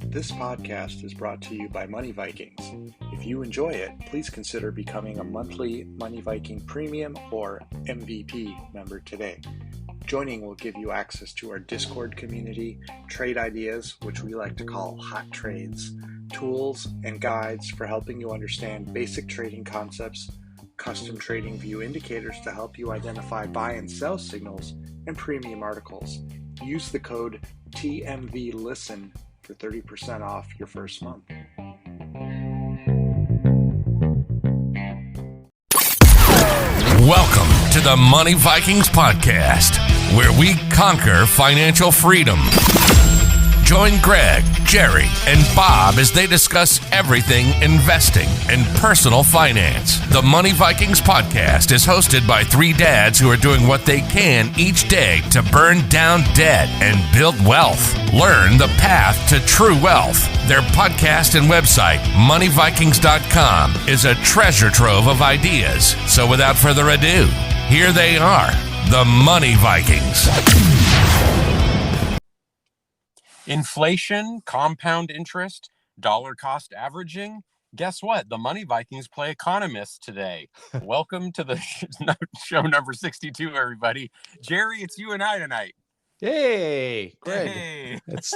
This podcast is brought to you by Money Vikings. If you enjoy it, please consider becoming a monthly Money Viking Premium or MVP member today. Joining will give you access to our Discord community, trade ideas, which we like to call hot trades, tools and guides for helping you understand basic trading concepts, custom trading view indicators to help you identify buy and sell signals, and premium articles. Use the code TMVLISTEN for 30% off your first month. Welcome to the Money Vikings podcast, where we conquer financial freedom. Join Greg, Jerry, and Bob as they discuss everything investing and personal finance. The Money Vikings podcast is hosted by three dads who are doing what they can each day to burn down debt and build wealth. Learn the path to true wealth. Their podcast and website, moneyvikings.com, is a treasure trove of ideas. So without further ado, here they are, the Money Vikings. Inflation, compound interest, dollar cost averaging. Guess what? The Money Vikings play economists today. Welcome to the show number 62, everybody. Jerry, it's you and I tonight. Hey, Greg. Hey. It's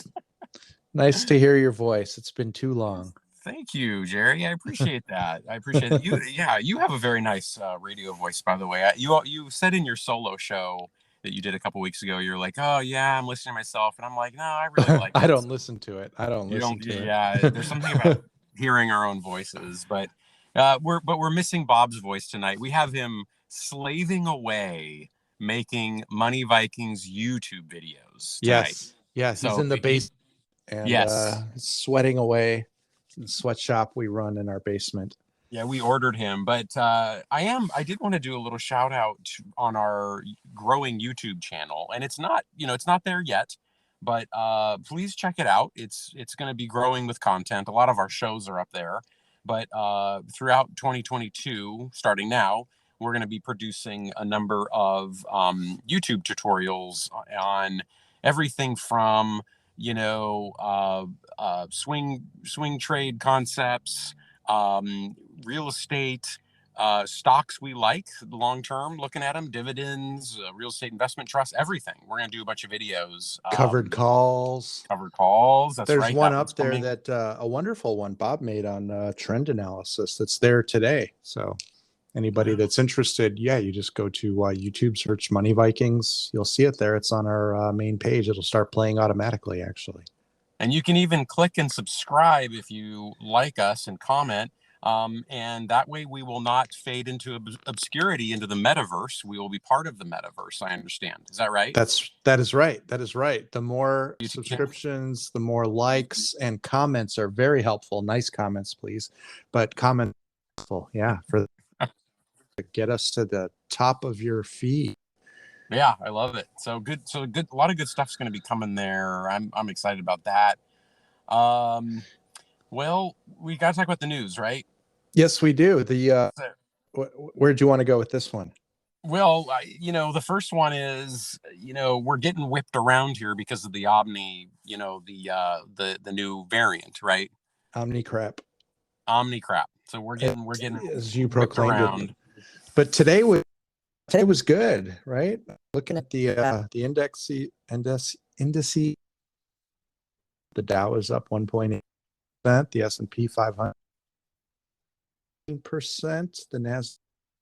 nice to hear your voice. It's been too long. Thank you, Jerry. I appreciate that. I appreciate it. You have a very nice radio voice, by the way. You said in your solo show that you did a couple weeks ago, you're like, oh yeah, I'm listening to myself, and I'm like, no, I really like it. I don't listen to it. Yeah, there's something about hearing our own voices, but we're missing Bob's voice tonight. We have him slaving away making Money Vikings YouTube videos tonight. Yes, so he's in the basement and sweating away in the sweatshop we run in our basement. Yeah, we ordered him, but I did want to do a little shout out on our growing YouTube channel, and it's not there yet, but please check it out. It's going to be growing with content. A lot of our shows are up there, but throughout 2022, starting now, we're going to be producing a number of YouTube tutorials on everything from swing trade concepts, real estate, stocks we like long term, looking at them, dividends, real estate investment trusts, everything. We're going to do a bunch of videos. Covered calls. That's There's right. one up there that a wonderful one Bob made on trend analysis that's there today. So anybody that's interested, you just go to YouTube, search Money Vikings. You'll see it there. It's on our main page. It'll start playing automatically, actually. And you can even click and subscribe if you like us and comment. And that way we will not fade into obscurity into the metaverse. We will be part of the metaverse, I understand. Is that right? That is right. The more subscriptions, the more likes and comments are very helpful. Nice comments, please. But comments, for get us to the top of your feed. Yeah, I love it. So good. A lot of good stuff's going to be coming there. I'm excited about that. Well, we got to talk about the news, right? Yes, we do. Where'd you want to go with this one? Well, the first one is, we're getting whipped around here because of the Omni, the new variant, right? Omni crap. So we're getting as you whipped proclaimed around. it. But today was good, right? Looking at the indices, the Dow is up 1.8%, the S&P 500%, the Nasdaq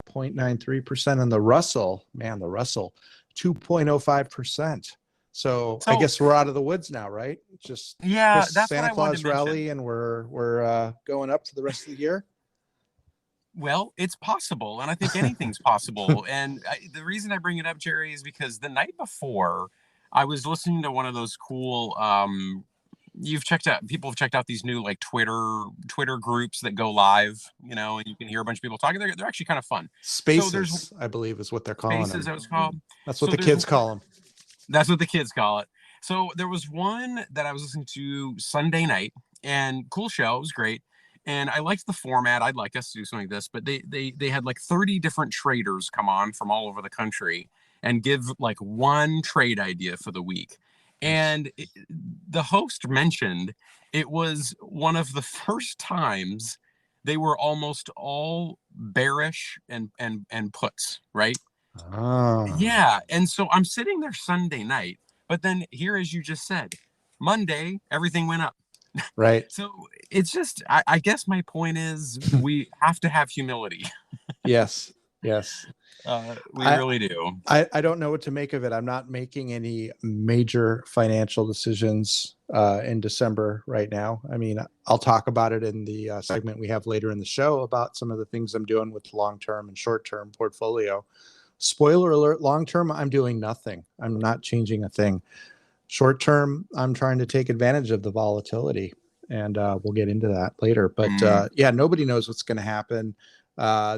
0.93%, and the Russell 2.05%. So I guess we're out of the woods now, right? Just that's Santa Claus rally, and we're going up for the rest of the year. Well, it's possible, and I think anything's possible. And the reason I bring it up, Jerry, is because the night before, I was listening to one of those cool. People have checked out these new like Twitter groups that go live, and you can hear a bunch of people talking. They're actually kind of fun. Spaces, I believe, is what they're calling Spaces, them. that was called. That's what the kids call them. That's what the kids call it. So there was one that I was listening to Sunday night, and cool show. It was great. And I liked the format. I'd like us to do something like this, but they had like 30 different traders come on from all over the country. and give like one trade idea for the week. And the host mentioned it was one of the first times they were almost all bearish and puts, right? Oh, Yeah. And so I'm sitting there Sunday night, but then here, as you just said, Monday, everything went up. right. So it's just, I guess my point is we have to have humility. Yes. Yes. We I, really do. I don't know what to make of it. I'm not making any major financial decisions in December right now. I mean, I'll talk about it in the segment we have later in the show about some of the things I'm doing with long-term and short-term portfolio. Spoiler alert, long-term, I'm doing nothing. I'm not changing a thing. Short-term, I'm trying to take advantage of the volatility, and we'll get into that later. But yeah, nobody knows what's going to happen.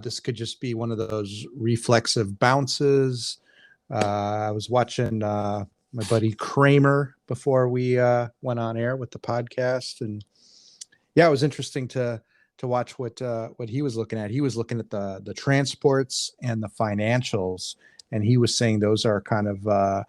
This could just be one of those reflexive bounces. I was watching my buddy Kramer before we went on air with the podcast, and yeah, it was interesting to watch what he was looking at. He was looking at the transports and the financials, and he was saying those are kind of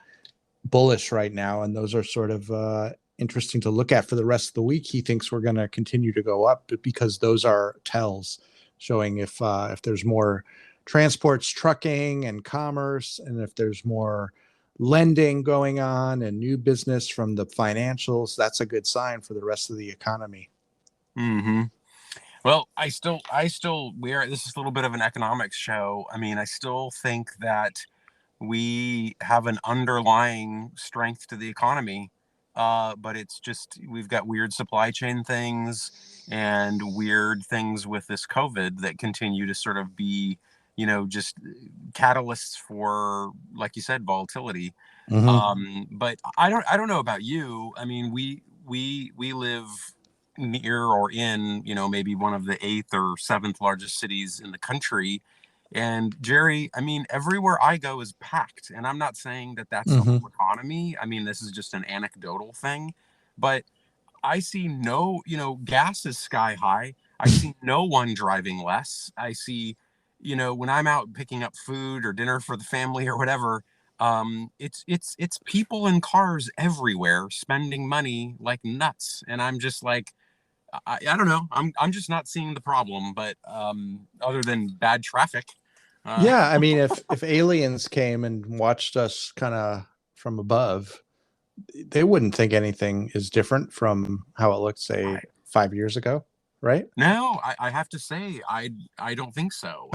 bullish right now, and those are sort of interesting to look at for the rest of the week. He thinks we're going to continue to go up because those are tells showing if there's more transports, trucking, and commerce, and if there's more lending going on and new business from the financials, that's a good sign for the rest of the economy. Mm-hmm. Well, I still, this is a little bit of an economics show. I mean, I still think that we have an underlying strength to the economy. But it's just, we've got weird supply chain things and weird things with this COVID that continue to sort of be, just catalysts for, like you said, volatility. But I don't know about you. I mean, we live near or in, maybe one of the 8th or 7th largest cities in the country. And Jerry, I mean, everywhere I go is packed. And I'm not saying that that's the whole economy. I mean, this is just an anecdotal thing. But I see no, gas is sky high. I see no one driving less. I see, when I'm out picking up food or dinner for the family or whatever, it's people in cars everywhere spending money like nuts. And I'm just like, I don't know. I'm just not seeing the problem, but other than bad traffic. Yeah, I mean, if aliens came and watched us kind of from above, they wouldn't think anything is different from how it looked, say, 5 years ago, right? No, I have to say, I don't think so.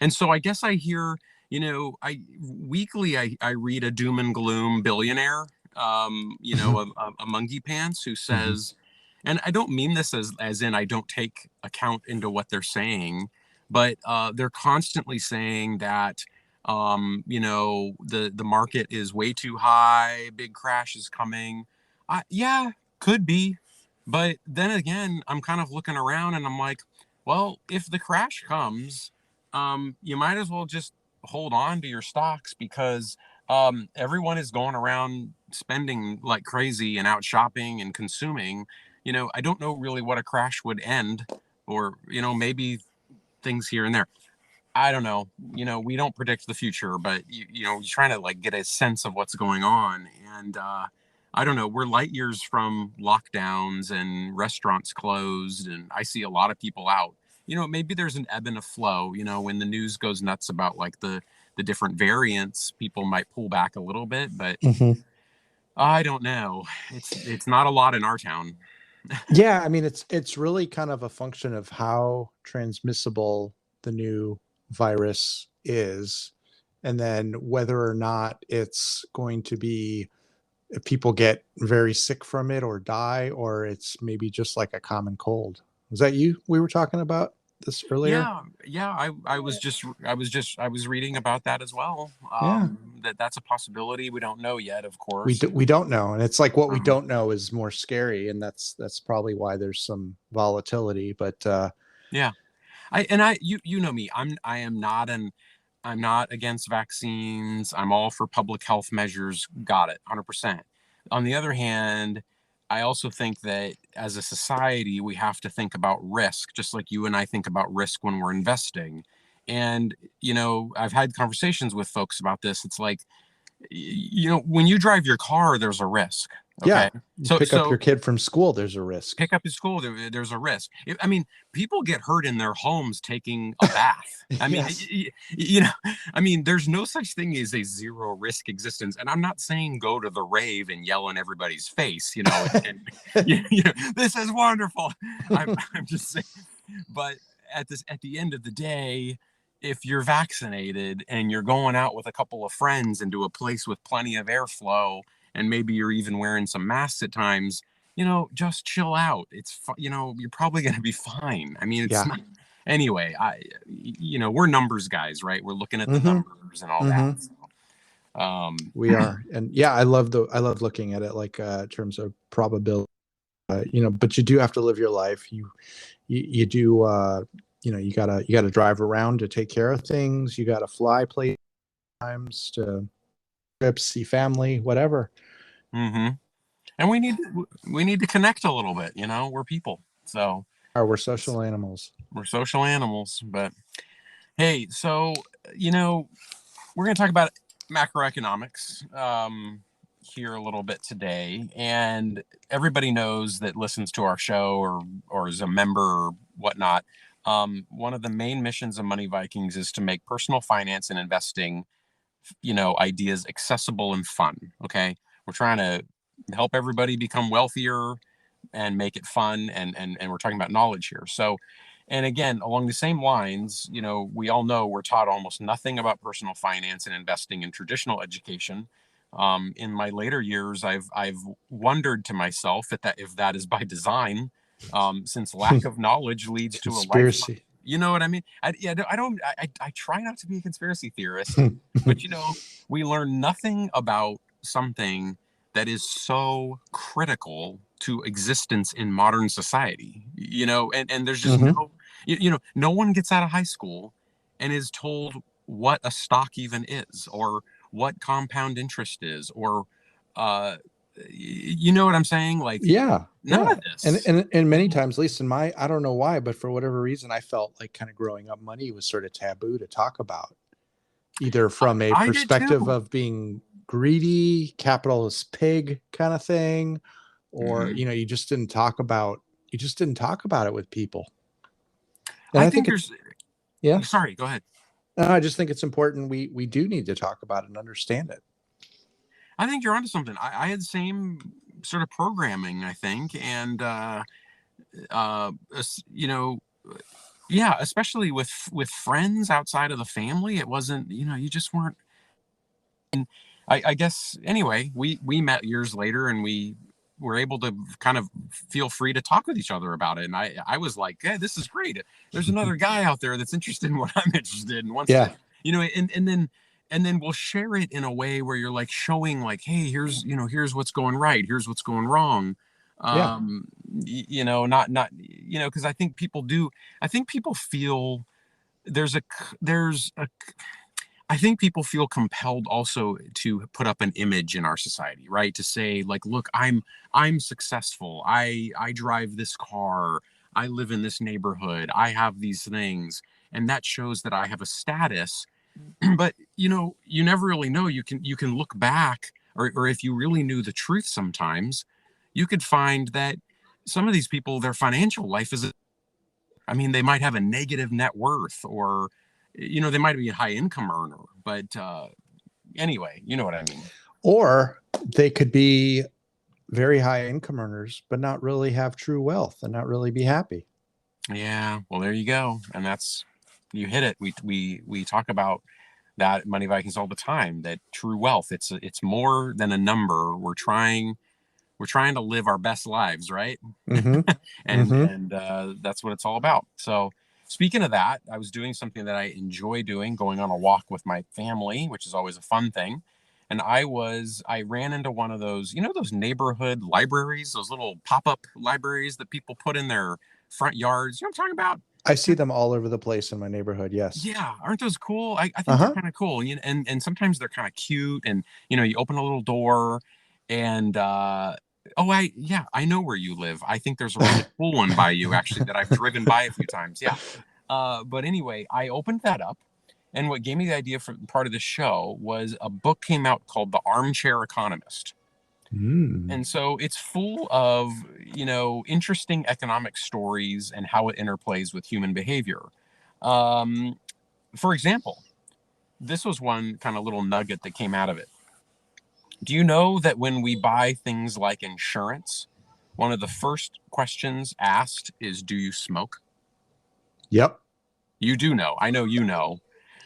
And so I guess I hear, weekly I read a doom and gloom billionaire, a monkey pants who says, and I don't mean this as in I don't take account into what they're saying, but they're constantly saying that, the market is way too high, big crash is coming. Yeah, could be. But then again, I'm kind of looking around and I'm like, well, if the crash comes, you might as well just hold on to your stocks because everyone is going around spending like crazy and out shopping and consuming. I don't know really what a crash would end or, maybe things here and there. I don't know. We don't predict the future, but you're trying to like get a sense of what's going on. And I don't know. We're light years from lockdowns and restaurants closed, and I see a lot of people out. Maybe there's an ebb and a flow. When the news goes nuts about like the different variants, people might pull back a little bit, but I don't know. It's not a lot in our town. Yeah, I mean, it's really kind of a function of how transmissible the new virus is, and then whether or not it's going to be if people get very sick from it or die, or it's maybe just like a common cold. Was that you we were talking about this earlier? Yeah. I was reading about that as well. Yeah. That's a possibility. We don't know yet, of We course. we don't know, and it's like what we Um, don't know is more scary, and that's probably why there's some volatility. But yeah. You know me. I'm not against vaccines. I'm all for public health measures. Got it. 100%. On the other hand, I also think that as a society, we have to think about risk, just like you and I think about risk when we're investing. And, I've had conversations with folks about this. It's like, when you drive your car, there's a risk. Okay. Yeah. You pick up your kid from school, there's a risk. Pick up his school, there's a risk. I mean, people get hurt in their homes taking a bath. I mean, yes. There's no such thing as a zero risk existence. And I'm not saying go to the rave and yell in everybody's face, and this is wonderful. I'm just saying, but at the end of the day, if you're vaccinated and you're going out with a couple of friends into a place with plenty of airflow, and maybe you're even wearing some masks at times, just chill out. It's, you're probably going to be fine. I mean, it's not, anyway, we're numbers guys, right? We're looking at the numbers and all that. So, we are. And I love looking at it like in terms of probability, but you do have to live your life. You do, you gotta drive around to take care of things. You gotta fly places times to trips, see family, whatever. And we need to connect a little bit. We're people, so we're social animals. We're social animals. But hey, so we're going to talk about macroeconomics here a little bit today, and everybody knows that listens to our show or is a member or whatnot. One of the main missions of Money Vikings is to make personal finance and investing, ideas accessible and fun. Okay. We're trying to help everybody become wealthier and make it fun. And we're talking about knowledge here. So, and again, along the same lines, we all know we're taught almost nothing about personal finance and investing in traditional education. In my later years, I've wondered to myself if that is by design, since lack of knowledge leads to a life. You know what I mean? I try not to be a conspiracy theorist, but we learn nothing about something that is so critical to existence in modern society, and there's just no one gets out of high school and is told what a stock even is, or what compound interest is, or you know what I'm saying? Like, none of this. And many times, at least in I don't know why, but for whatever reason, I felt like kind of growing up, money was sort of taboo to talk about, either from a perspective of being greedy, capitalist pig kind of thing, or, you just didn't talk about it with people. And I think there's, sorry, go ahead. I just think it's important. We do need to talk about it and understand it. I think you're onto something. I had the same sort of programming, I think. And, especially with friends outside of the family, it wasn't, you just weren't. And I guess, anyway, we met years later, and we were able to kind of feel free to talk with each other about it. And I was like, hey, this is great. There's another guy out there that's interested in what I'm interested in. And then we'll share it in a way where you're like showing like, hey, here's what's going right. Here's what's going wrong. Because I think people feel I think people feel compelled also to put up an image in our society, right? To say like, look, I'm successful. I drive this car. I live in this neighborhood. I have these things. And that shows that I have a status. But, you never really know. You can look back, or if you really knew the truth sometimes, you could find that some of these people, their financial life they might have a negative net worth, or, they might be a high income earner. But anyway, you know what I mean? Or they could be very high income earners, but not really have true wealth and not really be happy. Yeah. Well, there you go. And you hit it. We talk about that at Money Vikings all the time, that true wealth, it's more than a number. We're trying to live our best lives, right? And that's what it's all about. So speaking of that, I was doing something that I enjoy doing, going on a walk with my family, which is always a fun thing. And I ran into one of those, those neighborhood libraries, those little pop-up libraries that people put in their front yards. You know what I'm talking about? I see them all over the place in my neighborhood. Yes. Yeah. Aren't those cool? I think they're kind of cool. And sometimes they're kind of cute, and, you open a little door and, I know where you live. I think there's a really cool one by you, actually, that I've driven by a few times. Yeah. But anyway, I opened that up. And what gave me the idea for part of the show was a book came out called The Armchair Economist. And so it's full of, interesting economic stories and how it interplays with human behavior. For example, this was one kind of little nugget that came out of it. Do you know that when we buy things like insurance, one of the first questions asked is, do you smoke? Yep. You do know. I know you know.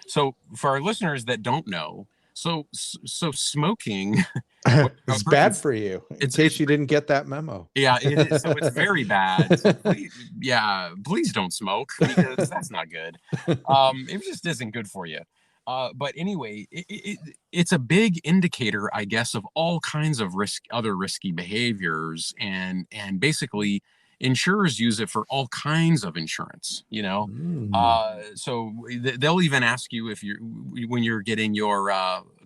So for our listeners that don't know, so smoking it's bad for you, in case you didn't get that memo. Yeah, it is. So it's very bad. So please don't smoke, because that's not good. It just isn't good for you. But anyway, it's a big indicator, I guess, of all kinds of other risky behaviors, and basically insurers use it for all kinds of insurance, so they'll even ask you when you're getting your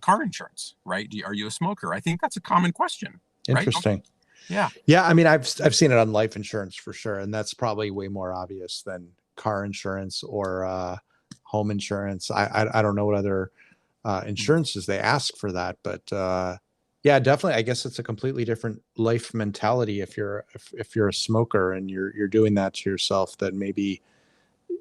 car insurance, right? Are you a smoker? I think that's a common question. Interesting. Right? Yeah. I mean, I've seen it on life insurance for sure, and that's probably way more obvious than car insurance or home insurance. I don't know what other insurances they ask for that, but yeah, definitely. I guess it's a completely different life mentality if you're a smoker and you're doing that to yourself, that maybe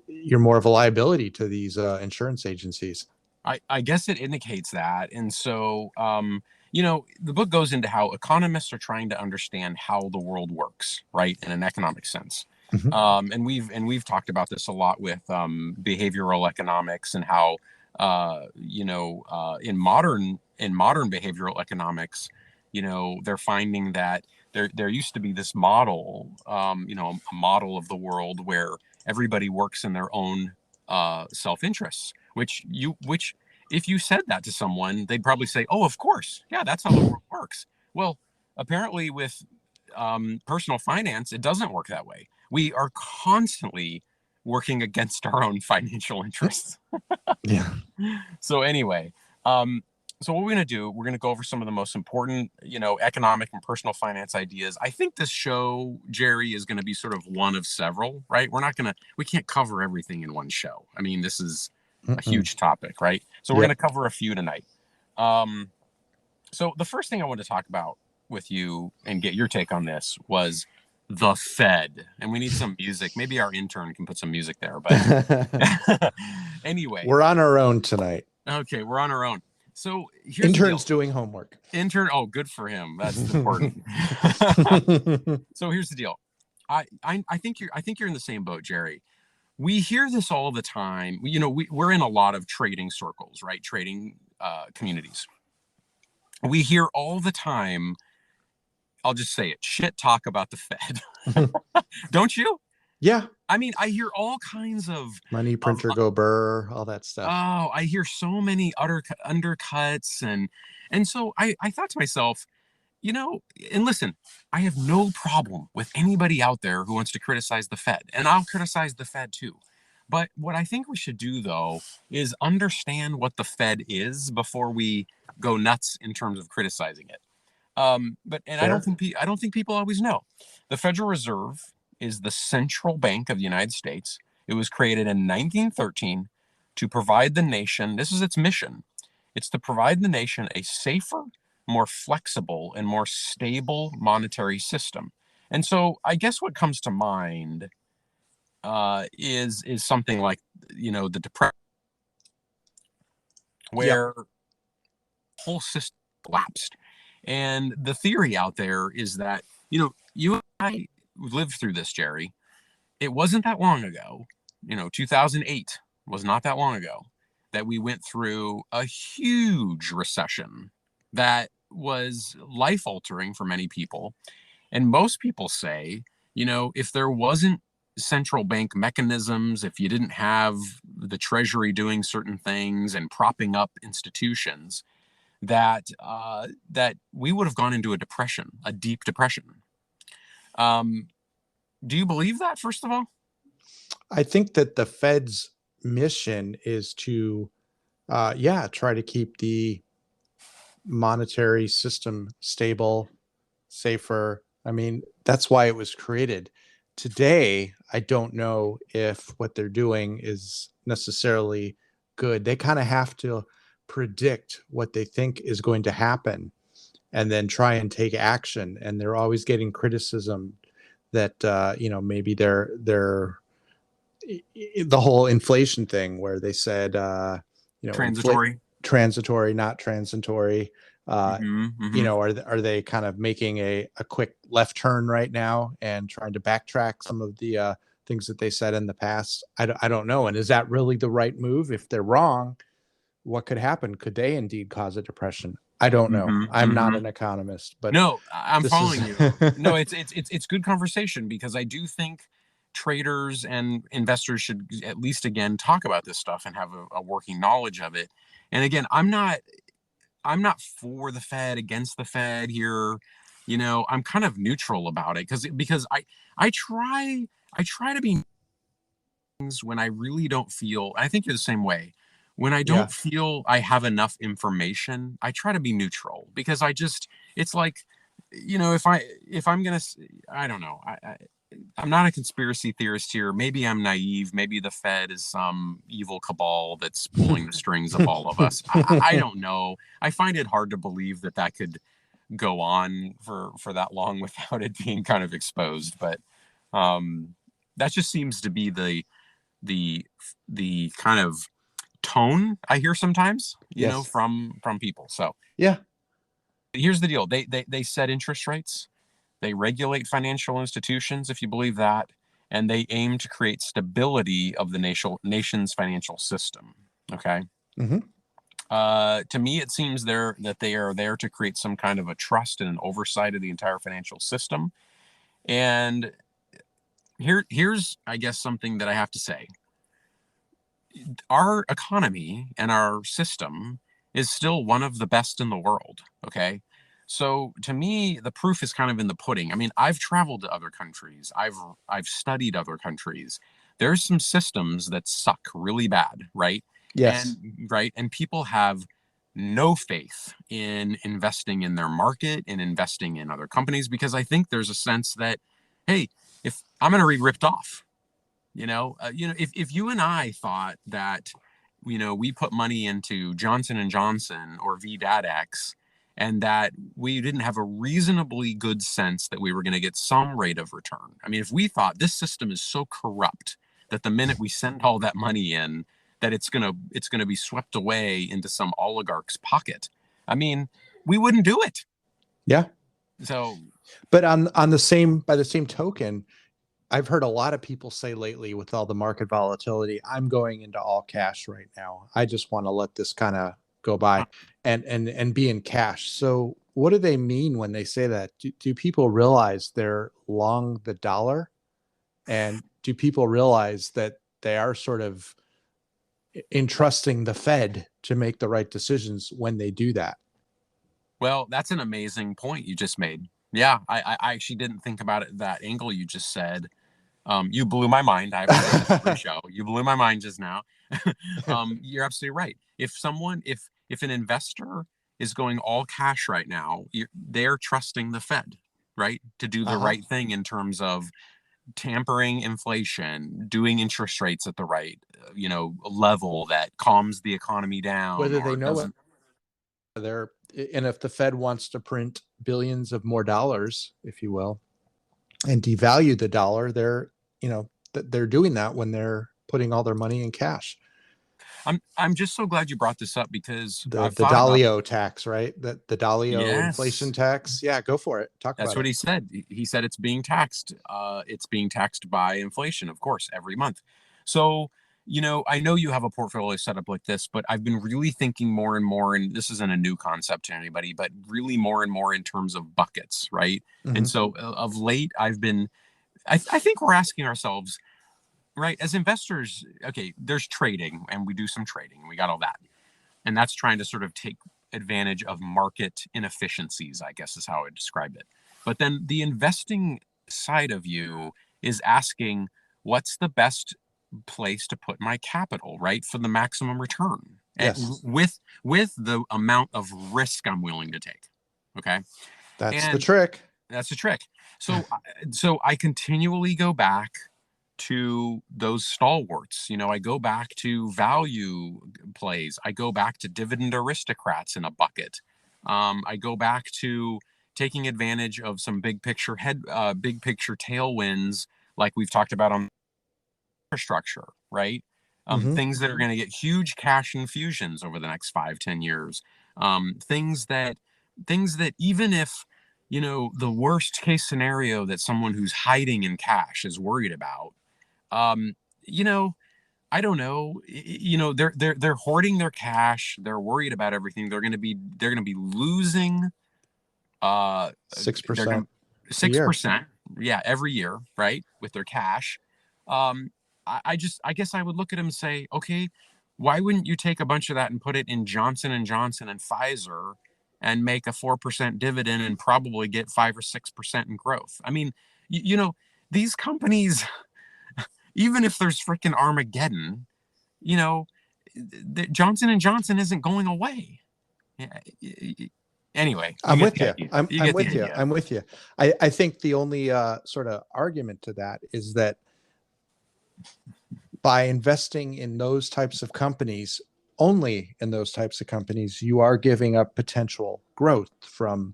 you're more of a liability to these insurance agencies. I guess it indicates that. And so, the book goes into how economists are trying to understand how the world works, right, in an economic sense. Mm-hmm. And we've talked about this a lot with behavioral economics, and how in modern behavioral economics, they're finding that there used to be this model, a model of the world where everybody works in their own self-interests, which if you said that to someone, they'd probably say, oh, of course, yeah, that's how the world works. Well, apparently with personal finance, it doesn't work that way. We are constantly working against our own financial interests. Yeah. So anyway, so what we're going to do, we're going to go over some of the most important, economic and personal finance ideas. I think this show, Jerry, is going to be sort of one of several, right? We can't cover everything in one show. I mean, this is a huge topic, right? So we're going to cover a few tonight. So the first thing I want to talk about with you and get your take on this was the Fed. And we need some music. Maybe our intern can put some music there. But anyway. We're on our own tonight. Okay, we're on our own. So here's intern's doing homework. Oh, good for him. That's important. So here's the deal. I think you're in the same boat, Jerry. We hear this all the time. We're in a lot of trading circles, right? Trading communities. We hear all the time, I'll just say it, shit talk about the Fed. Don't you? Yeah. I mean, I hear all kinds of money printer go burr, all that stuff. Oh, I hear so many undercuts. And so I thought to myself, and listen, I have no problem with anybody out there who wants to criticize the Fed, and I'll criticize the Fed too. But what I think we should do, though, is understand what the Fed is before we go nuts in terms of criticizing it. I don't think people always know. The Federal Reserve is the central bank of the United States. It was created in 1913 to provide the nation, this is its mission, it's to provide the nation a safer, more flexible, and more stable monetary system. And so I guess what comes to mind is something like, the Depression, where the whole system collapsed. And the theory out there is that, you and I lived through this, Jerry. It wasn't that long ago, 2008 was not that long ago, that we went through a huge recession that was life-altering for many people. And most people say, if there wasn't central bank mechanisms, if you didn't have the Treasury doing certain things and propping up institutions, that we would have gone into a depression, a deep depression. Do you believe that, first of all? I think that the Fed's mission is to, try to keep the monetary system stable, safer. I mean, that's why it was created, today, I don't know if what they're doing is necessarily good. They kind of have to predict what they think is going to happen and then try and take action. And they're always getting criticism that, maybe they're the whole inflation thing where they said, transitory, not transitory. Are they kind of making a quick left turn right now and trying to backtrack some of the things that they said in the past? I don't know. And is that really the right move? If they're wrong, what could happen? Could they indeed cause a depression? I don't know. I'm not an economist, but no, I'm following you. No, it's good conversation, because I do think traders and investors should at least again talk about this stuff and have a working knowledge of it. And again, I'm not for the Fed, against the Fed here. I'm kind of neutral about it because I try to be when I really don't feel. I think you're the same way. When I don't feel I have enough information, I try to be neutral, because it's like, if I'm gonna, I don't know. I'm not a conspiracy theorist here. Maybe I'm naive. Maybe the Fed is some evil cabal that's pulling the strings of all of us. I don't know. I find it hard to believe that could go on for that long without it being kind of exposed. But that just seems to be the kind of tone I hear sometimes, from people. So yeah. Here's the deal. They set interest rates. They regulate financial institutions, if you believe that, and they aim to create stability of the nation's financial system. Okay. To me, it seems that they are there to create some kind of a trust and an oversight of the entire financial system. And here's, I guess, something that I have to say. Our economy and our system is still one of the best in the world. Okay. So to me, the proof is kind of in the pudding. I mean, I've traveled to other countries. I've studied other countries. There's some systems that suck really bad, right? Yes. And people have no faith in investing in their market and investing in other companies, because I think there's a sense that, hey, if I'm going to be ripped off, if you and I thought that, we put money into Johnson & Johnson or VDADX, and that we didn't have a reasonably good sense that we were going to get some rate of return. I mean, if we thought this system is so corrupt that the minute we send all that money in, that it's going to be swept away into some oligarch's pocket, I mean, we wouldn't do it. Yeah. So, but by the same token, I've heard a lot of people say lately, with all the market volatility, I'm going into all cash right now. I just want to let this kind of go by and be in cash. So what do they mean when they say that? Do people realize they're long the dollar? And do people realize that they are sort of entrusting the Fed to make the right decisions when they do that? Well, that's an amazing point you just made. Yeah, I actually didn't think about it that angle you just said. You blew my mind. I have a different show. You blew my mind just now. You're absolutely right. If an investor is going all cash right now, they're trusting the Fed, right, to do the right thing in terms of tampering inflation, doing interest rates at the right, level that calms the economy down. Whether they know it, and if the Fed wants to print billions of more dollars, if you will, and devalue the dollar, they're doing that when they're putting all their money in cash. I'm just so glad you brought this up, because the Dalio tax, right? The Dalio inflation tax. Yeah, go for it. That's what he said. He said it's being taxed. It's being taxed by inflation, of course, every month. So, I know you have a portfolio set up like this, but I've been really thinking more and more, and this isn't a new concept to anybody, but really more and more in terms of buckets, right? And so of late, I think we're asking ourselves, right, as investors, okay, there's trading, and we do some trading, and we got all that. And that's trying to sort of take advantage of market inefficiencies, I guess is how I would describe it. But then the investing side of you is asking, what's the best place to put my capital, right, for the maximum return? Yes. And with the amount of risk I'm willing to take. Okay. That's the trick. That's the trick. So I continually go back to those stalwarts. I go back to value plays. I go back to dividend aristocrats in a bucket. I go back to taking advantage of some big picture tailwinds, like we've talked about on infrastructure, right? Things that are going to get huge cash infusions over the next 5-10 years. Things that even if, the worst case scenario that someone who's hiding in cash is worried about, I don't know, they're hoarding their cash. They're worried about everything. They're going to be losing 6%. 6%. Yeah. Every year. Right. With their cash. I guess I would look at him and say, okay, why wouldn't you take a bunch of that and put it in Johnson & Johnson and Pfizer and make a 4% dividend and probably get 5 or 6% in growth? I mean, these companies, even if there's freaking Armageddon, Johnson & Johnson isn't going away. Anyway, I'm with you. I'm with you. I think the only sort of argument to that is that by investing in those types of companies, only in those types of companies, you are giving up potential growth from,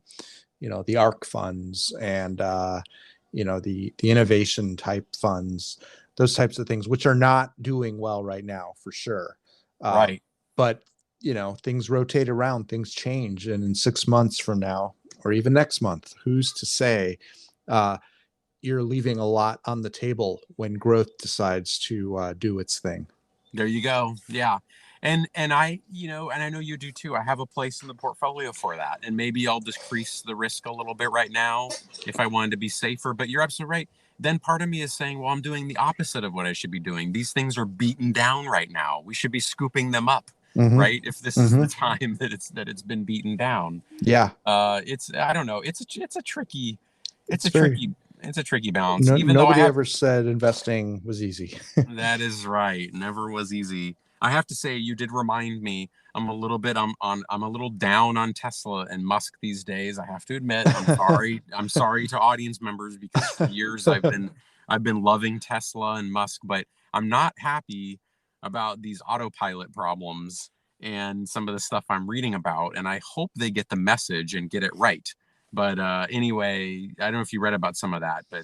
the ARC funds and, the innovation type funds, those types of things, which are not doing well right now for sure. Right. But, things rotate around, things change. And in 6 months from now, or even next month, who's to say, you're leaving a lot on the table when growth decides to do its thing. There you go. Yeah. And I, and I know you do too. I have a place in the portfolio for that. And maybe I'll decrease the risk a little bit right now if I wanted to be safer. But you're absolutely right. Then part of me is saying, well, I'm doing the opposite of what I should be doing. These things are beaten down right now. We should be scooping them up, right? If this is the time that it's been beaten down. Yeah. I don't know. It's a tricky balance. Nobody ever said investing was easy. That is right. Never was easy. I have to say, you did remind me. I'm a little down on Tesla and Musk these days. I have to admit. I'm sorry. I'm sorry to audience members, because for years I've been loving Tesla and Musk, but I'm not happy about these autopilot problems and some of the stuff I'm reading about. And I hope they get the message and get it right. But anyway, I don't know if you read about some of that, but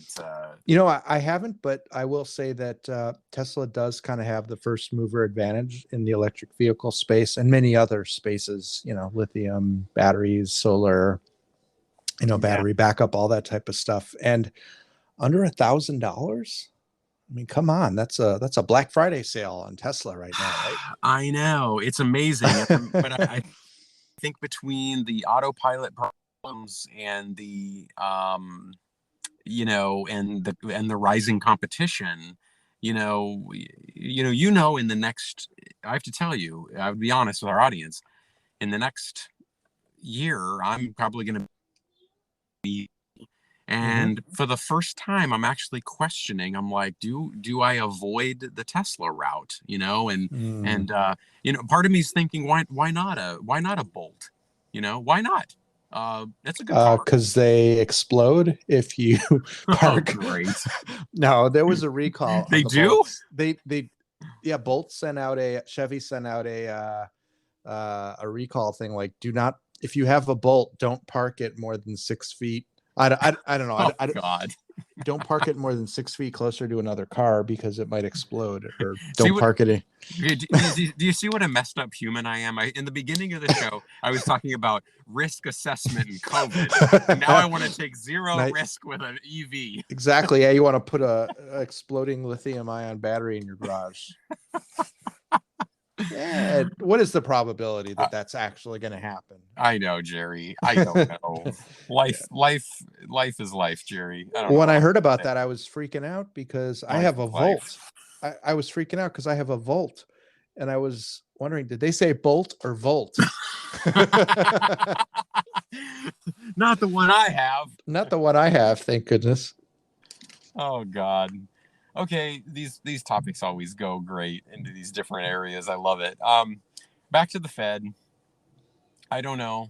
I haven't, but I will say that Tesla does kind of have the first mover advantage in the electric vehicle space and many other spaces, lithium, batteries, solar, battery backup, all that type of stuff. And under $1,000, I mean, come on, that's a Black Friday sale on Tesla right now, right? I know, it's amazing. But I think between the autopilot and the and the rising competition, in the next, I have to tell you, I would be honest with our audience, in the next year, I'm probably going to be, and for the first time, I'm actually questioning. I'm like, do I avoid the Tesla route? And part of me is thinking, why not a Bolt? Why not? That's a good car. Because they explode if you park. Oh, great. No, there was a recall. They do? Bolts. Chevy sent out a recall thing, like, if you have a Bolt, don't park it more than 6 feet. I don't know. God. Don't park it more than 6 feet closer to another car because it might explode. Or don't park it in. Do you see what a messed up human I am? In the beginning of the show, I was talking about risk assessment and COVID. Now I want to take zero risk with an EV. Exactly. Yeah, you want to put a exploding lithium-ion battery in your garage. Yeah. What is the probability that that's actually going to happen? I know, Jerry. I don't know. Life is life, Jerry. When I heard about that, I was freaking out because I have a Volt. I was freaking out because I have a Volt, and I was wondering, did they say Bolt or Volt? Not the one I have. Not the one I have. Thank goodness. Oh God. Okay, these topics always go great into these different areas. I love it. Back to the Fed. I don't know.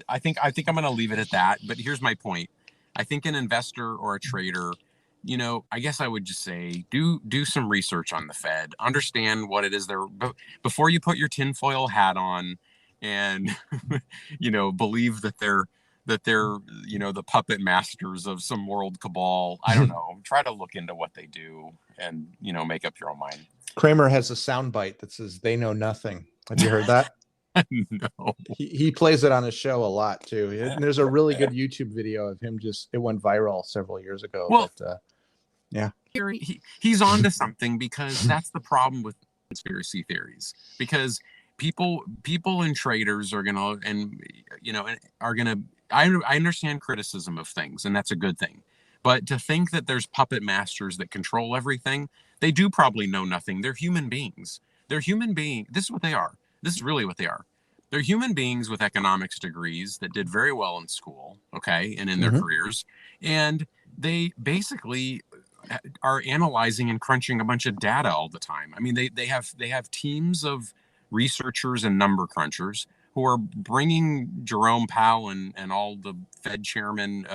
I think I'm going to leave it at that. But here's my point. I think an investor or a trader, I guess I would just say do some research on the Fed. Understand what it is before you put your tinfoil hat on, and believe that they're the puppet masters of some world cabal. I don't know. Try to look into what they do and make up your own mind. Kramer has a soundbite that says they know nothing. Have you heard that? No. He plays it on his show a lot too. And there's a really good YouTube video of him. It went viral several years ago. Well, but, yeah, he's on to something, because that's the problem with conspiracy theories. Because people and traders are gonna, I understand criticism of things, and that's a good thing. But to think that there's puppet masters that control everything, they do probably know nothing. They're human beings. They're human beings. This is what they are. This is really what they are. They're human beings with economics degrees that did very well in school, okay, and in their careers. And they basically are analyzing and crunching a bunch of data all the time. I mean, they have teams of researchers and number crunchers who are bringing Jerome Powell and all the Fed chairman,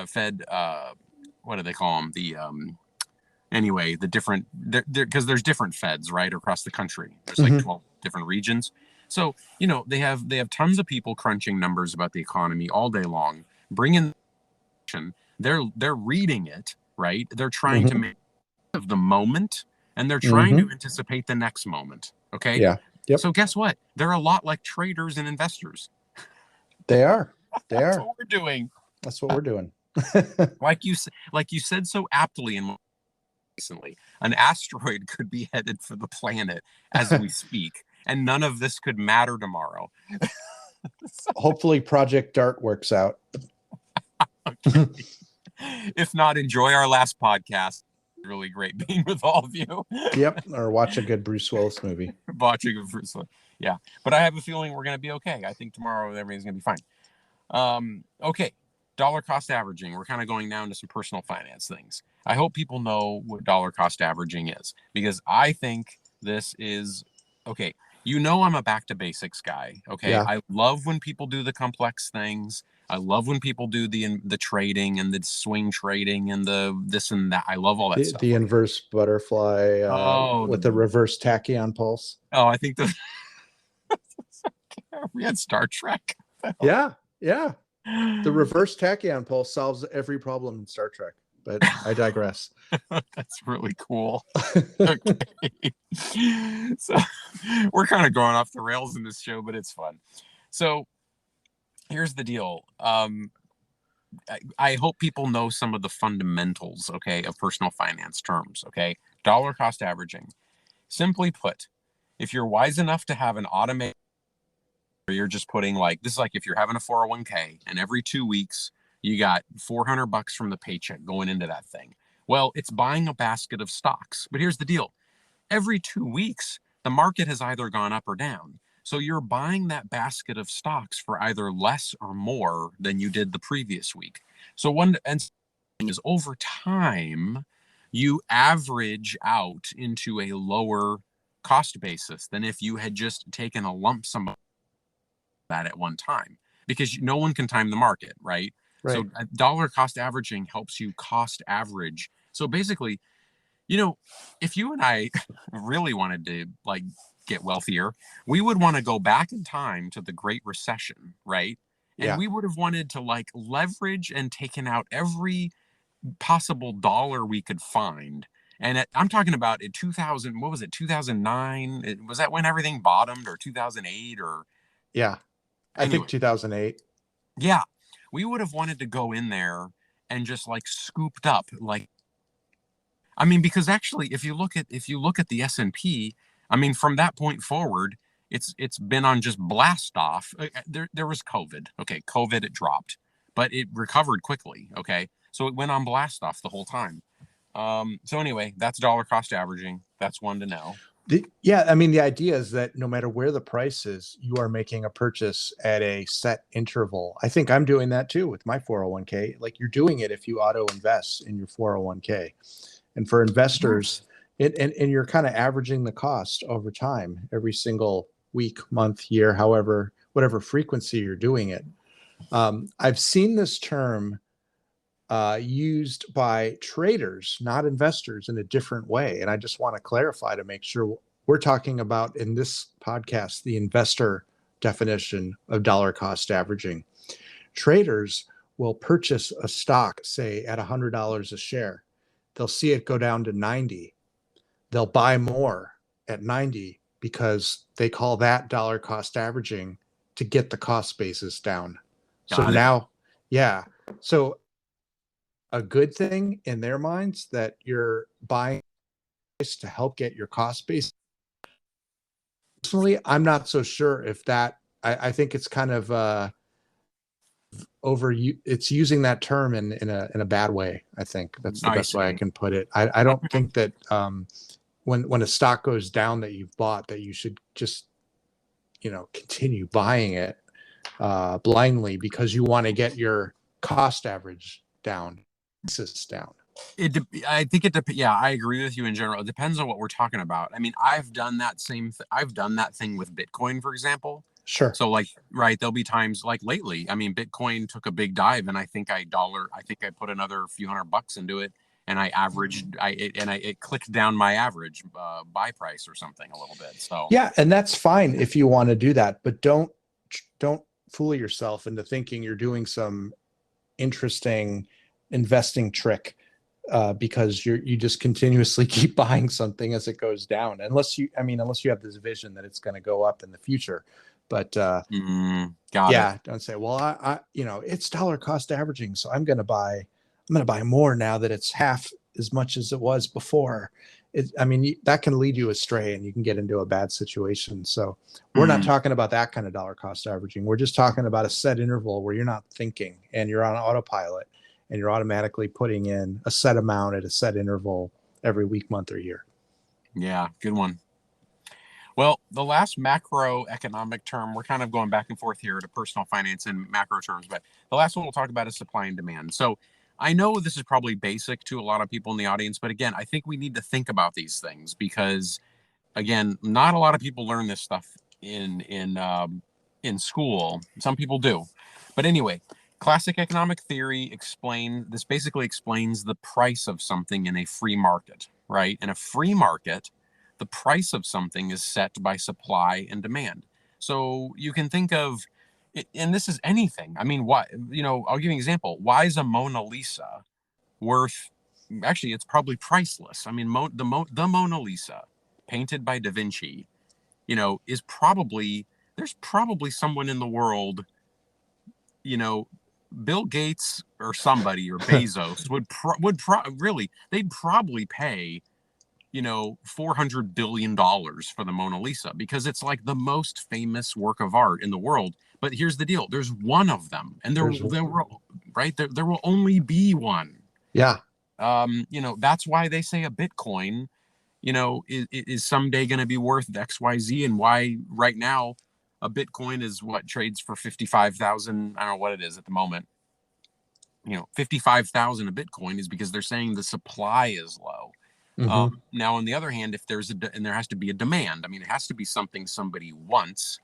what do they call them? Anyway, the different, because there's different Feds, right, across the country. There's like 12 different regions. So, they have tons of people crunching numbers about the economy all day long, bringing, they're reading it, right? They're trying to make of the moment, and they're trying to anticipate the next moment. Okay. Yeah. Yep. So guess what? They're a lot like traders and investors. They are. That's what we're doing. That's what we're doing. Like you said so aptly and recently, an asteroid could be headed for the planet as we speak, and none of this could matter tomorrow. Hopefully Project Dart works out. Okay. If not, enjoy our last podcast. Really great being with all of you. Yep. Or watch a good Bruce Willis movie. Watching a Bruce Willis. Yeah. But I have a feeling we're going to be okay. I think tomorrow everything's going to be fine. Okay. Dollar cost averaging. We're kind of going down to some personal finance things. I hope people know what dollar cost averaging is, because I think this is okay. I'm a back to basics guy. Okay. Yeah. I love when people do the complex things. I love when people do the trading and the swing trading and the this and that. I love all that stuff. The inverse butterfly with the reverse tachyon pulse. Oh, I think we had Star Trek. Yeah. Yeah. The reverse tachyon pulse solves every problem in Star Trek, but I digress. That's really cool. Okay. So we're kind of going off the rails in this show, but it's fun. So here's the deal. I hope people know some of the fundamentals, okay, of personal finance terms, okay? Dollar cost averaging. Simply put, if you're wise enough to have an automated, or you're just putting this is like if you're having a 401k and every 2 weeks you got $400 from the paycheck going into that thing. Well, it's buying a basket of stocks. But here's the deal. Every 2 weeks, the market has either gone up or down. So you're buying that basket of stocks for either less or more than you did the previous week. So one is over time, you average out into a lower cost basis than if you had just taken a lump sum of that at one time, because no one can time the market, right? So dollar cost averaging helps you cost average. So basically, if you and I really wanted to get wealthier, we would want to go back in time to the Great Recession, right? And we would have wanted to leverage and taken out every possible dollar we could find. And I'm talking about in 2000, what was it, 2009? Was that when everything bottomed, or 2008 or? Yeah, I think 2008. Yeah, we would have wanted to go in there and just scooped up, because actually, if you look at the S&P, from that point forward, it's been on just blast off. There was COVID. Okay, COVID, it dropped, but it recovered quickly. Okay, so it went on blast off the whole time. So anyway, that's dollar cost averaging. That's one to know. The idea is that no matter where the price is, you are making a purchase at a set interval. I think I'm doing that too with my 401k. You're doing it if you auto invest in your 401k. And for investors, and you're kind of averaging the cost over time, every single week, month, year, whatever frequency you're doing it. I've seen this term used by traders, not investors, in a different way. And I just want to clarify to make sure we're talking about in this podcast, the investor definition of dollar cost averaging. Traders will purchase a stock, say at $100 a share. They'll see it go down to 90. They'll buy more at 90 because they call that dollar cost averaging to get the cost basis down. So now, yeah. So a good thing in their minds that you're buying to help get your cost base. Personally, I'm not so sure if that, I think it's kind of it's using that term in a bad way. I think that's the best way I can put it. I don't think that when a stock goes down that you've bought, that you should just, continue buying it blindly because you want to get your cost average down. I think it depends. Yeah, I agree with you in general. It depends on what we're talking about. I mean, I've done that I've done that thing with Bitcoin, for example. Sure. So right, there'll be times like lately. I mean, Bitcoin took a big dive, and I think I put another few $100 into it, and I averaged, it clicked down my average buy price or something a little bit. So yeah, and that's fine if you want to do that, but don't fool yourself into thinking you're doing some interesting investing trick because you just continuously keep buying something as it goes down, unless you have this vision that it's going to go up in the future. But don't say, well, I it's dollar cost averaging, so I'm going to buy more now that it's half as much as it was before. That can lead you astray and you can get into a bad situation. So we're not talking about that kind of dollar cost averaging. We're just talking about a set interval where you're not thinking and you're on autopilot and you're automatically putting in a set amount at a set interval every week, month, or year. Yeah, good one. Well, the last macroeconomic term, we're kind of going back and forth here to personal finance and macro terms, but the last one we'll talk about is supply and demand. So I know this is probably basic to a lot of people in the audience, but again, I think we need to think about these things because, again, not a lot of people learn this stuff in school. Some people do. But anyway, classic economic theory basically explains the price of something in a free market, right? In a free market, the price of something is set by supply and demand. So you can think of, and this is anything. I mean, I'll give you an example. Why is a Mona Lisa worth, actually, it's probably priceless. I mean, the Mona Lisa, painted by Da Vinci, there's probably someone in the world, Bill Gates or somebody or Bezos they'd probably pay $400 billion for the Mona Lisa because it's like the most famous work of art in the world. But here's the deal. There's one of them, and there will only be one. Yeah. That's why they say a Bitcoin, is someday going to be worth XYZ, and why right now a Bitcoin is what trades for 55,000. I don't know what it is at the moment. 55,000 a Bitcoin is because they're saying the supply is low. Mm-hmm. Now, on the other hand, if there has to be a demand, it has to be something somebody wants.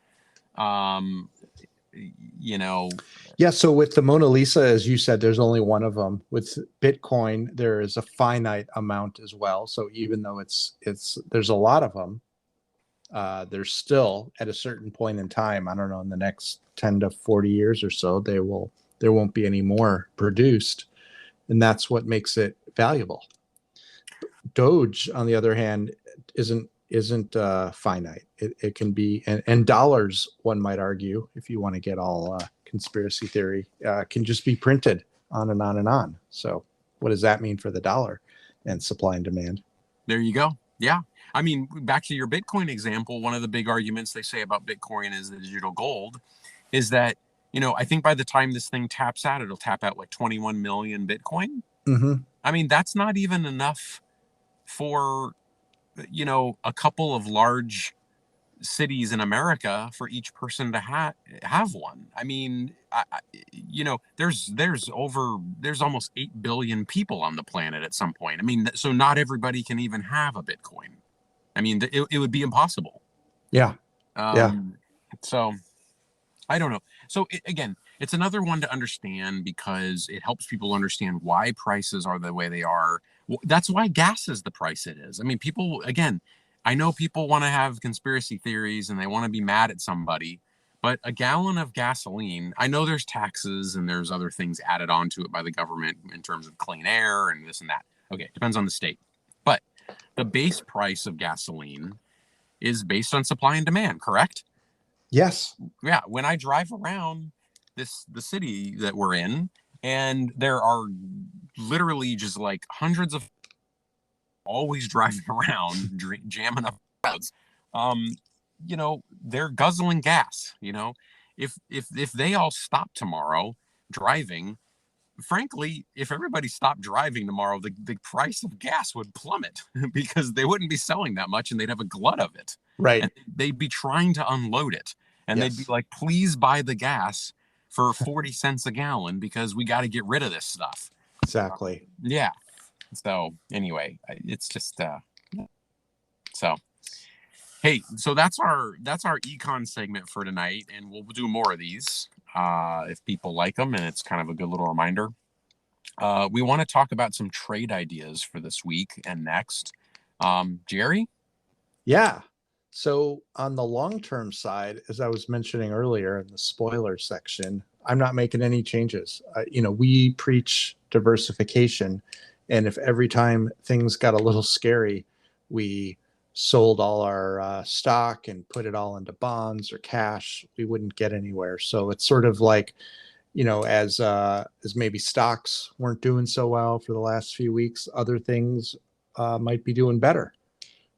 Yeah. So with the Mona Lisa, as you said, there's only one of them. With Bitcoin, there is a finite amount as well. So even though there's a lot of them, there's still at a certain point in time, I don't know, in the next 10 to 40 years or so, there won't be any more produced, and that's what makes it valuable. Doge, on the other hand, isn't finite. It can be, and dollars, one might argue, if you want to get all conspiracy theory, can just be printed on and on and on. So what does that mean for the dollar and supply and demand? There you go. Yeah. Back to your Bitcoin example, one of the big arguments they say about Bitcoin is the digital gold is that, I think by the time this thing taps out, it'll tap out like 21 million Bitcoin. Mm-hmm. That's not even enough for, a couple of large cities in America for each person to have one. There's almost 8 billion people on the planet at some point. So not everybody can even have a Bitcoin. It would be impossible. Yeah. So I don't know. So again, it's another one to understand because it helps people understand why prices are the way they are. That's why gas is the price it is. I mean, people, again, I know people want to have conspiracy theories and they want to be mad at somebody, but a gallon of gasoline, I know there's taxes and there's other things added onto it by the government in terms of clean air and this and that. Okay, depends on the state. But the base price of gasoline is based on supply and demand, correct? Yes. Yeah, when I drive around the city that we're in, and there are literally just like hundreds of always driving around, jamming up roads. You know, they're guzzling gas. You know, if they all stop tomorrow driving, frankly, if everybody stopped driving tomorrow, the price of gas would plummet because they wouldn't be selling that much and they'd have a glut of it. Right. And they'd be trying to unload it. And Yes. they'd be like, please buy the gas for 40 cents a gallon because we got to get rid of this stuff. Exactly. Yeah. So anyway, it's just, so, hey, so that's our econ segment for tonight. And we'll do more of these if people like them. And it's kind of a good little reminder. We want to talk about some trade ideas for this week and next. Jerry? Yeah. So on the long-term side, as I was mentioning earlier in the spoiler section, I'm not making any changes. We preach diversification, and if every time things got a little scary, we sold all our stock and put it all into bonds or cash, we wouldn't get anywhere. So it's sort of like, as maybe stocks weren't doing so well for the last few weeks, other things might be doing better.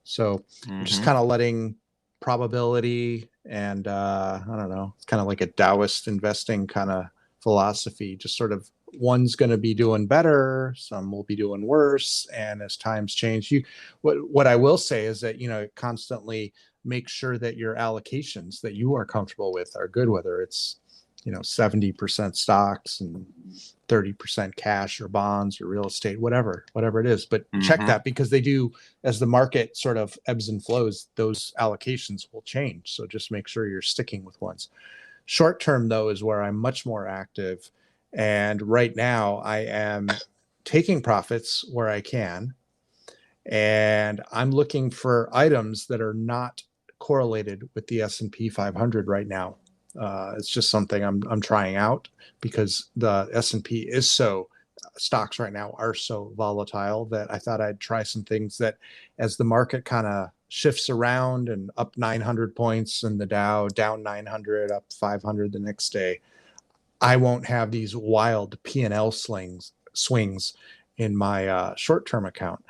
So I'm just kind of letting probability and I don't know, it's kind of like a Taoist investing kind of philosophy, just sort of one's going to be doing better, some will be doing worse. And as times change, what I will say is that, constantly make sure that your allocations that you are comfortable with are good, whether it's 70% stocks and 30% cash or bonds or real estate, whatever it is. But check that, because they do, as the market sort of ebbs and flows, those allocations will change. So just make sure you're sticking with ones. Short term, though, is where I'm much more active. And right now I am taking profits where I can. And I'm looking for items that are not correlated with the S&P 500 right now. It's just something I'm trying out, because the S&P is stocks right now are so volatile that I thought I'd try some things that, as the market kind of shifts around and up 900 points and the Dow down 900, up 500 the next day, I won't have these wild P&L swings in my short-term account.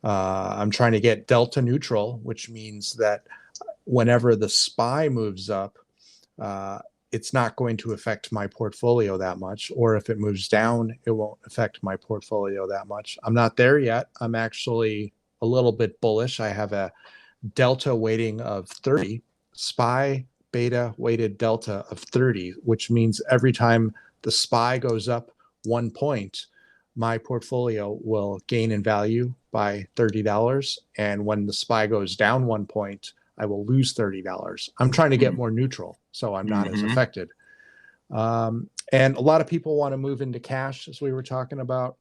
I'm trying to get delta neutral, which means that whenever the SPY moves up, it's not going to affect my portfolio that much. Or if it moves down, it won't affect my portfolio that much. I'm not there yet. I'm actually a little bit bullish. I have a delta weighting of 30, SPY beta weighted delta of 30, which means every time the SPY goes up 1 point, my portfolio will gain in value by $30. And when the SPY goes down 1 point, I will lose $30. I'm trying to get more neutral, so I'm not as affected. And a lot of people want to move into cash, as we were talking about.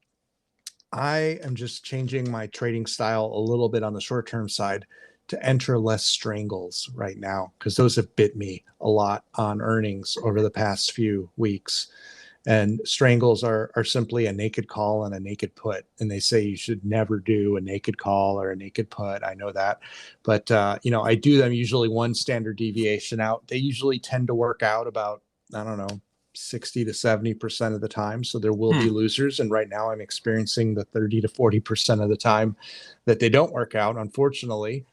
I am just changing my trading style a little bit on the short-term side to enter less strangles right now, because those have bit me a lot on earnings over the past few weeks. And strangles are simply a naked call and a naked put. And they say you should never do a naked call or a naked put. I know that. But, I do them usually one standard deviation out. They usually tend to work out about, 60 to 70% of the time. So there will be losers. And right now I'm experiencing the 30 to 40% of the time that they don't work out, unfortunately.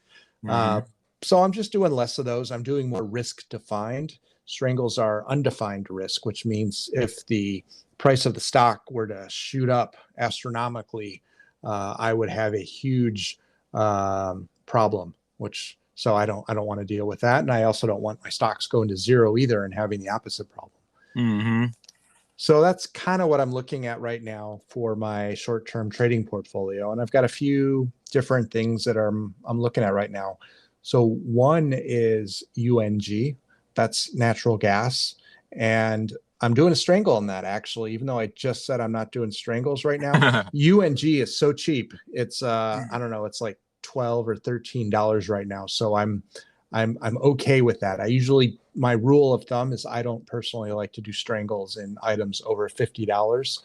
So I'm just doing less of those. I'm doing more risk defined. Strangles are undefined risk, which means if the price of the stock were to shoot up astronomically, I would have a huge problem, so I don't want to deal with that. And I also don't want my stocks going to zero either and having the opposite problem. So that's kind of what I'm looking at right now for my short-term trading portfolio. And I've got a few different things that I'm looking at right now. So one is UNG. That's natural gas. and I'm doing a strangle on that, actually, even though I just said I'm not doing strangles right now. UNG is so cheap. It's I don't know, it's like $12 or $13 right now. So I'm okay with that. My rule of thumb is I don't personally like to do strangles in items over $50.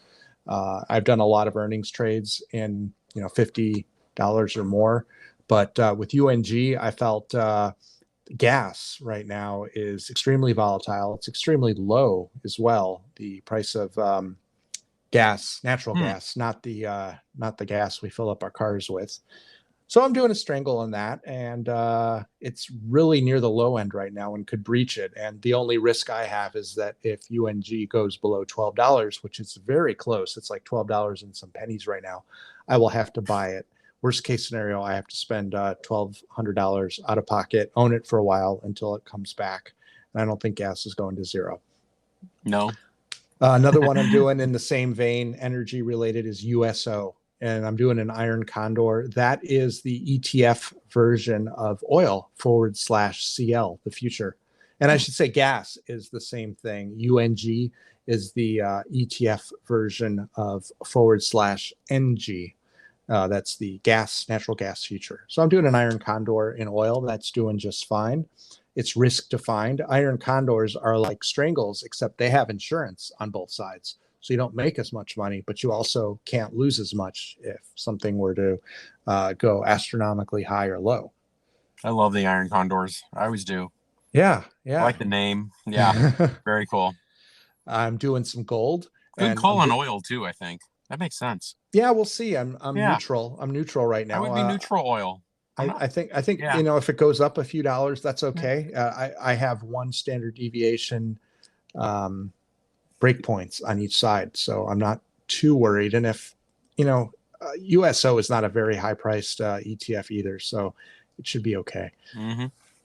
I've done a lot of earnings trades in $50 or more, but with UNG, I felt gas right now is extremely volatile. It's extremely low as well. The price of gas, natural gas, not the gas we fill up our cars with. So I'm doing a strangle on that, and it's really near the low end right now and could breach it. And the only risk I have is that if UNG goes below $12, which is very close, it's like $12 and some pennies right now, I will have to buy it. Worst case scenario, I have to spend $1,200 out of pocket, own it for a while until it comes back. And I don't think gas is going to zero. No. Another one I'm doing in the same vein, energy related, is USO. And I'm doing an iron condor. That is the ETF version of oil /CL, the future. And I should say gas is the same thing. UNG is the ETF version of /NG. That's the natural gas future. So I'm doing an iron condor in oil. That's doing just fine. It's risk defined. Iron condors are like strangles, except they have insurance on both sides. So you don't make as much money, but you also can't lose as much if something were to go astronomically high or low. I love the iron condors. I always do. Yeah. I like the name. Yeah. Very cool. I'm doing some gold. Good call on oil too, I think. That makes sense. Yeah, we'll see. I'm neutral. I'm neutral right now. I would be neutral oil. I think if it goes up a few dollars, that's okay. I have one standard deviation break points on each side, so I'm not too worried. And if USO is not a very high priced ETF either, so it should be okay.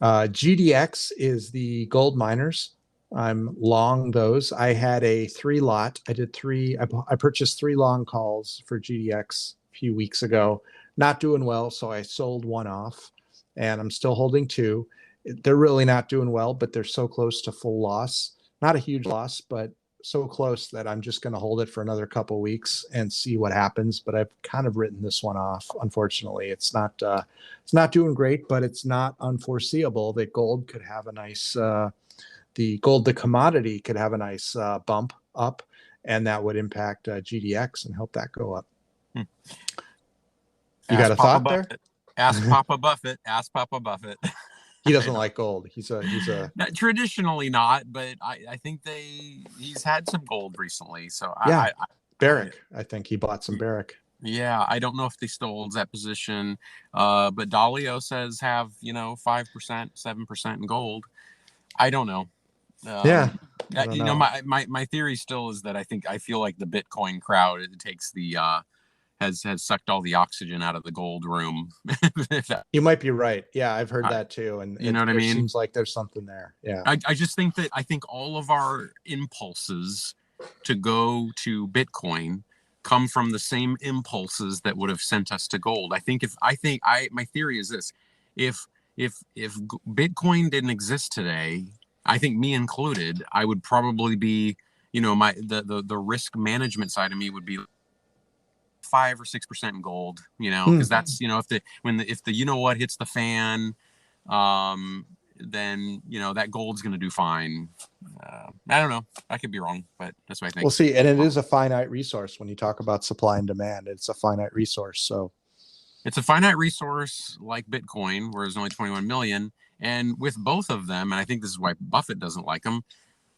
GDX is the gold miners. I'm long those. I had a 3-lot. I purchased 3 long calls for GDX a few weeks ago. Not doing well, so I sold one off, and I'm still holding 2. They're really not doing well, but they're so close to full loss. Not a huge loss, but so close that I'm just going to hold it for another couple weeks and see what happens. But I've kind of written this one off. Unfortunately, it's not doing great, but it's not unforeseeable that gold could have a nice, the commodity could have a nice bump up, and that would impact GDX and help that go up. You got a thought there? Ask Papa Buffett. Ask Papa Buffett. He doesn't like gold. He's a traditionally not, but I think he's had some gold recently. So yeah, Barrick. I think he bought some Barrick. Yeah, I don't know if they still holds that position. But Dalio says have 5%, 7% in gold. I don't know. My theory still is that I feel like the Bitcoin crowd, it takes the has sucked all the oxygen out of the gold room. You might be right. Yeah, I've heard that too. And you know what I mean? It seems like there's something there. Yeah. I just think that all of our impulses to go to Bitcoin come from the same impulses that would have sent us to gold. My theory is this: if Bitcoin didn't exist today, I think me included, I would probably be, the risk management side of me would be 5 or 6% in gold, because that's, if the hits the fan, then, that gold's going to do fine. I don't know. I could be wrong, but that's what I think. We'll see. And it is a finite resource. When you talk about supply and demand, it's a finite resource. So it's a finite resource like Bitcoin, where there's only 21 million. And with both of them, and I think this is why Buffett doesn't like them,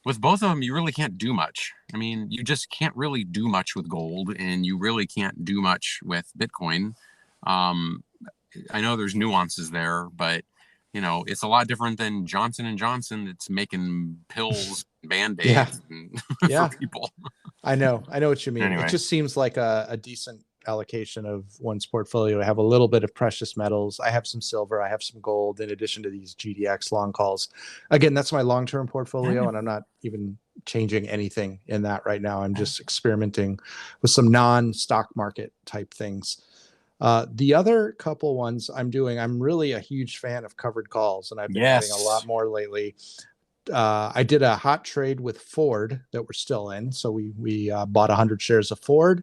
with both of them, you really can't do much. I mean, you just can't really do much with gold, and you really can't do much with Bitcoin. I know there's nuances there, but it's a lot different than Johnson & Johnson that's making pills, Band-Aids for people. I know what you mean. Anyway. It just seems like a decent allocation of one's portfolio. I have a little bit of precious metals. I have some silver. I have some gold in addition to these GDX long calls. Again, that's my long-term portfolio, and I'm not even changing anything in that right now. I'm just experimenting with some non-stock market type things. The other couple ones I'm really a huge fan of covered calls, and I've been having a lot more lately. I did a hot trade with Ford that we're still in. So we bought 100 shares of Ford,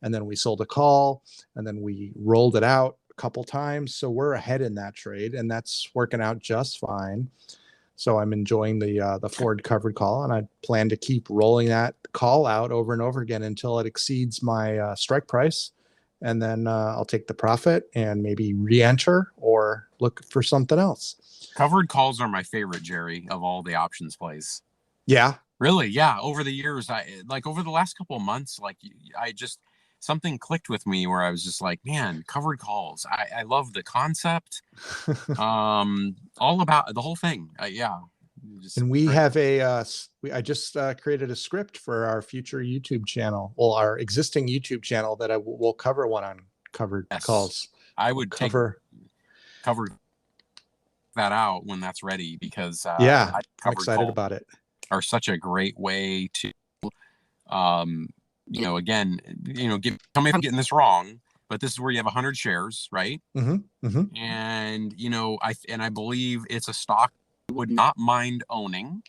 and then we sold a call, and then we rolled it out a couple times. So we're ahead in that trade, and that's working out just fine. So I'm enjoying the Ford covered call, and I plan to keep rolling that call out over and over again until it exceeds my strike price. And then I'll take the profit and maybe re-enter or look for something else. Covered calls are my favorite, Jerry, of all the options plays. Yeah. Really? Yeah. Over the years, over the last couple of months, something clicked with me where I was just like, man, covered calls. I love the concept. All about the whole thing. Yeah. And we have I just created a script for our future YouTube channel. Well, our existing YouTube channel that we'll cover one on covered calls. I would cover that out when that's ready, because I'm excited about it. Are such a great way to, tell me if I'm getting this wrong, but this is where you have 100 shares, right? Mm-hmm. Mm-hmm. And, I believe it's a stock you would not mind owning.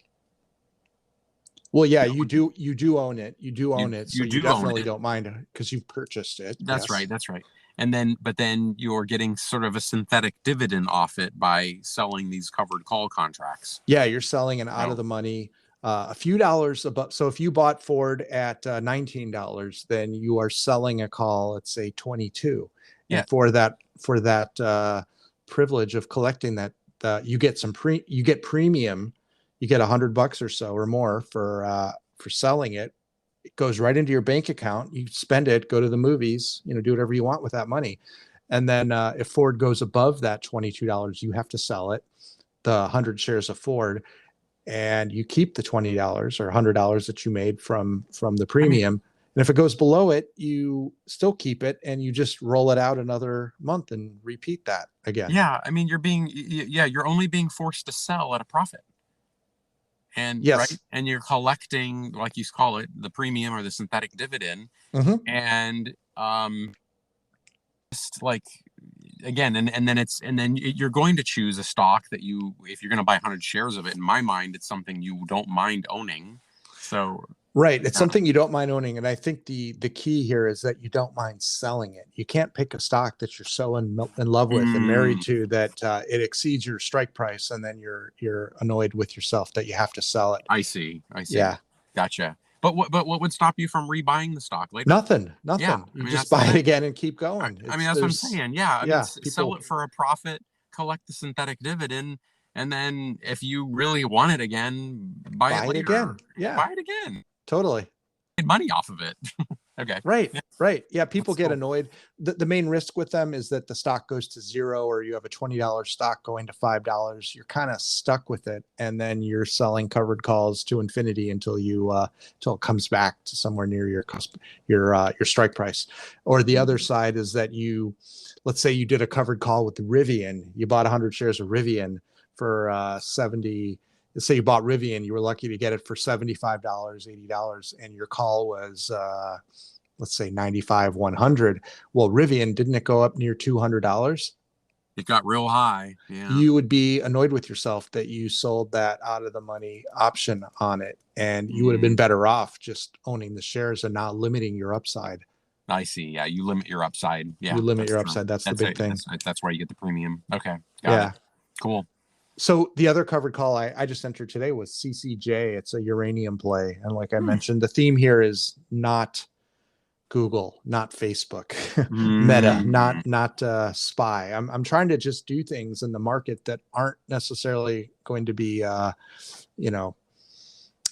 Well, yeah, you do own it. You do own it. So you definitely don't mind because you've purchased it. That's right. That's right. But then you're getting sort of a synthetic dividend off it by selling these covered call contracts. Yeah, you're selling an out of the money, a few dollars above. So if you bought Ford at $19, then you are selling a call at say 22. Yeah. And for that privilege of collecting that, you get premium. You get $100 or so or more for selling it. It goes right into your bank account. You spend it, go to the movies, do whatever you want with that money. And then if Ford goes above that $22, you have to sell it, the 100 shares of Ford, and you keep the $20 or $100 that you made from the premium. And if it goes below it, you still keep it and you just roll it out another month and repeat that again. Yeah. I mean, you're only being forced to sell at a profit. And yes. Right, and you're collecting, like you call it, the premium or the synthetic dividend. Mm-hmm. And just like again, and then you're going to choose a stock that if you're going to buy 100 shares of it. In my mind, it's something you don't mind owning. So right, it's something you don't mind owning, and I think the key here is that you don't mind selling it. You can't pick a stock that you're so in love with and married to that it exceeds your strike price, and then you're annoyed with yourself that you have to sell it. I see. Yeah, gotcha. But what would stop you from rebuying the stock later? Nothing. Yeah, you just buy it again and keep going. That's what I'm saying. Yeah, sell it for a profit, collect the synthetic dividend, and then if you really want it again, buy it later. Again. Yeah, buy it again. Totally. Get money off of it. Okay. Right. Yeah. Right. Yeah. People get annoyed. The main risk with them is that the stock goes to zero, or you have a $20 stock going to $5. You're kind of stuck with it. And then you're selling covered calls to infinity until it comes back to somewhere near your strike price. Or the other side is that let's say you did a covered call with Rivian. You bought 100 shares of Rivian for 70. Let's say you bought Rivian, you were lucky to get it for $75, $80, and your call was, let's say 95, 100. Well, Rivian, didn't it go up near $200? It got real high. Yeah. You would be annoyed with yourself that you sold that out of the money option on it, and you would have been better off just owning the shares and not limiting your upside. I see. Yeah, you limit your upside. Yeah, you limit your upside. That's the big thing. That's where you get the premium. Okay. Got it. Cool. So the other covered call I just entered today was CCJ. It's a uranium play. And like I mentioned, the theme here is not Google, not Facebook, Meta, not SPY. I'm trying to just do things in the market that aren't necessarily going to be,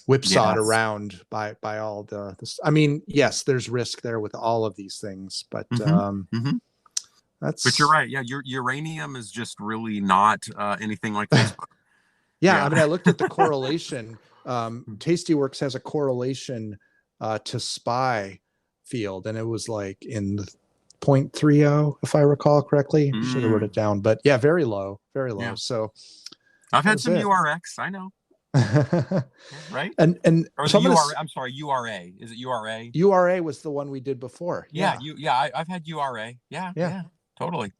whipsawed around by all this. I mean, yes, there's risk there with all of these things, but But you're right. Yeah, your uranium is just really not anything like Facebook. I mean, I looked at the correlation. Tastyworks has a correlation to SPY field, and it was like in the 0.30, if I recall correctly. Should have wrote it down, but yeah, very low, very low. Yeah. So I've had some URX. I know. Right. And or I'm sorry, URA. Is it URA? URA was the one we did before. I've had URA. Yeah. Totally.